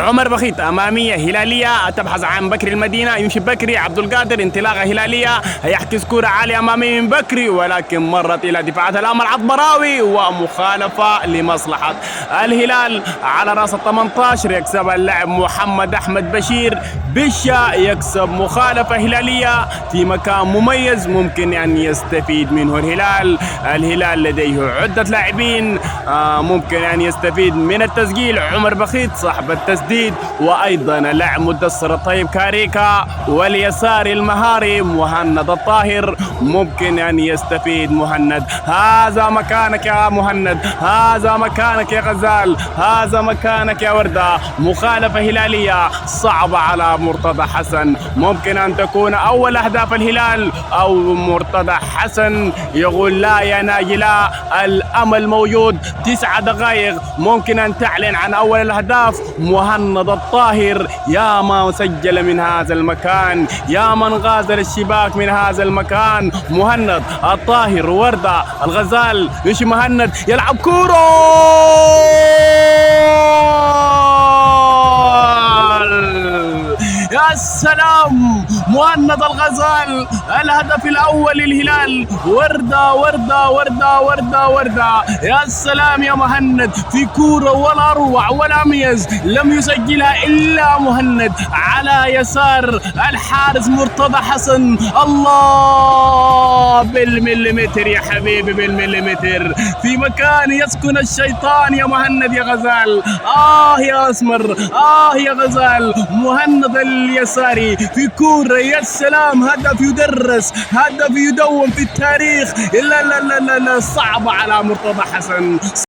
عمر بخيت أمامية هلالية تبحث عن بكري المدينة، يمشي بكري عبد القادر، انطلاقة هلالية هيحكس كرة عالية أمامية من بكري ولكن مرت إلى دفاعات الأمل عطبراوي ومخالفة لمصلحة الهلال على راس ال 18. يكسب اللاعب محمد أحمد بشير بشا، يكسب مخالفة هلالية في مكان مميز ممكن أن يستفيد منه الهلال. الهلال لديه عدة لاعبين ممكن أن يستفيد من التسجيل. عمر بخيت صاحب التسديد، وأيضا اللاعب مدثر الطيب كاريكا، واليسار المهاري مهند الطاهر ممكن أن يستفيد مهند. هذا مكانك يا مهند، هذا مكانك يا غزال، هذا مكانك يا وردة. مخالفة هلالية صعبة على مرتضى حسن، ممكن أن تكون أول أهداف الهلال أو مرتضى حسن يقول لا يا ناجي لا، الأمل موجود. 9 دقائق ممكن أن تعلن عن أول الأهداف. مهند الطاهر يا ما سجل من هذا المكان، يا من غادر الشباك من هذا المكان. مهند الطاهر، وردة، الغزال، يمشي مهند يلعب كورة، يا سلام. مهند الغزال الهدف الأول للهلال. وردة وردة وردة وردة وردة، يا سلام يا مهند، في كورة ولا أروع ولا أميز لم يسجلها إلا مهند على يسار الحارس مرتضى حسن. الله، بالمليمتر يا حبيبي، بالمليمتر، في مكان يسكن الشيطان يا مهند يا غزال. يا أسمر، يا غزال. مهند اليساري في كورة، يا سلام، هدف يدرس، هدف يدون في التاريخ. لا لا لا لا, لا، صعب على مرتضى حسن.